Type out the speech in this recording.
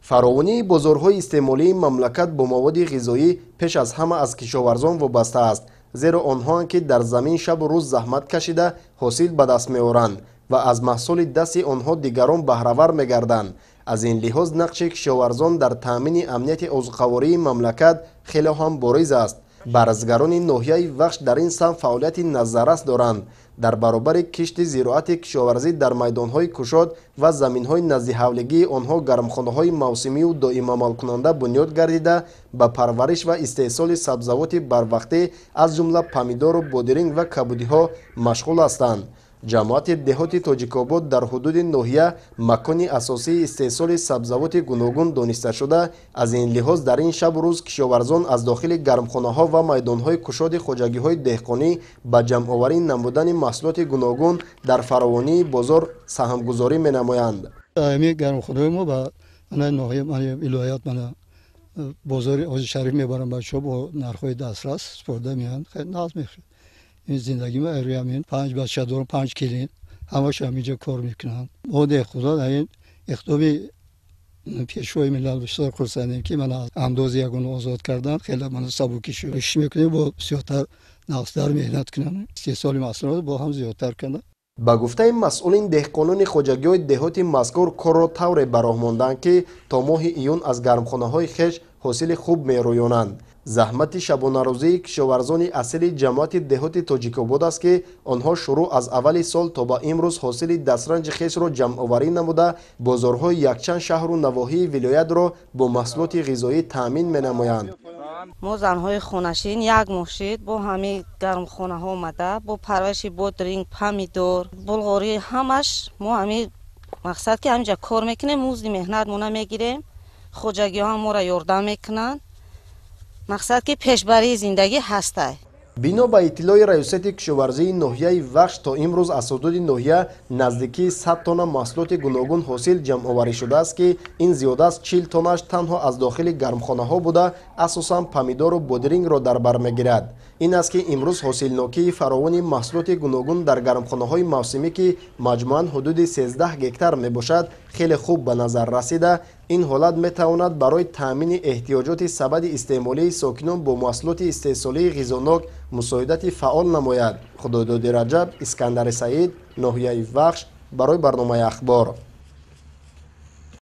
فراوانی بازارهای استعمالی مملکت با مواد غذایی پیش از همه از کشاورزان وابسته است، زیرا آنها که در زمین شب و روز زحمت کشیده حاصل به دست می‌آورند و از محصول دست آنها دیگران بهره‌ور می‌گردند. از این لحاظ نقش کشاورزان در تامین امنیت غذاخوری مملکت خیلی هم بارز است. برزگران ناحیه وخش در این سمت فعالیت نظررس دارند. در برابر کشت زراعت کشاورزی در میدانهای کشاد و زمینهای نزد حولگی آنها گرمخانه‌های موسمی و دائم عمل کننده بنیاد گردیده به پرورش و استحصال سبزیجات بروقته از جمله پمیدور و بادرنگ و کبودی‌ها مشغول هستند. جماعت دهات تاجیک‌آباد در حدود ناحیه مکان اساسی استحصال سبزیجات گوناگون دانسته شده. از این لحاظ در این شب و روز کشاورزان از داخل گرمخانه‌ها و میدانهای کشاد خواجگی‌های دهقانی به جمع‌آوری نمودن محصولات گوناگون در فراوانی بازار سهمگذاری می‌نمایند. همین گرمخانه‌های ما با ناحیه ولایت بازار حاجی شریف میبرن بچه‌ها با نرخ‌های دسترس سپرده میان. خیلی ناز میشه. این زندگی ما روی همین 5 بچه دارم 5 کلین همش همینجا کار میکنن. ما خدا در این اقدامی پیشوای ملل بسیار خرسندیم که من از اندازه یگان آزاد کردن. خیلی من سبکی شورش میکنیم با بسیارتر نقصدار مهنت کنن. 3 سال محصولات با هم زیادتر کنن. با گفته مسئولین دهقانان خواجگی‌های دهات مذکور کار را طوری براه ماندند که تا ماه ایون از گرمخانه‌های خویش حاصل خوب می‌رویانند. زحمت شبانه روزی کشاورزان اصلی جماعت دهات تاجیک‌آباد است که آنها شروع از اول سال تا به امروز حاصل دسترنج خویش را جمع‌آوری نموده بازارهای یکچند شهر و نواحی ولایت را با محصولات غذایی تامین می‌نمایند. ما زنهای خونشین یک مشید با همه گرمخانه ها آمده با پرورش بادرنگ، پمیدور، بلغاری همش ما همه مقصد که همینجا کار میکنیم مزد مهنت مون میگیریم. خواجگی ها ما را یاردم میکنن. مقصد که پیشبری زندگی هسته. بنا به اطلاع ریاست کشاورزی ناحیه وخش تا امروز از حدود ناحیه نزدیکی 100 تن محصولات گوناگون حاصل جمع آوری شده است که این زیاده از 40 تنش تنها از داخل گرمخانه ها بوده اساساً پمیدور و بادرنگ را در بر میگیرد. این است که امروز حاصلناکی فراوان محصولات گوناگون در گرمخانه های موسمی که مجموعاً حدود 13 هکتار می باشد خیلی خوب به نظر رسیده. این حالت می تواند برای تامین احتیاجات سبد استعمالی ساکنان با محصولات استحصالی غذاناک مساعدت فعال نماید. خداداد رجب، اسکندر سعید، ناحیه وخش برای برنامه اخبار.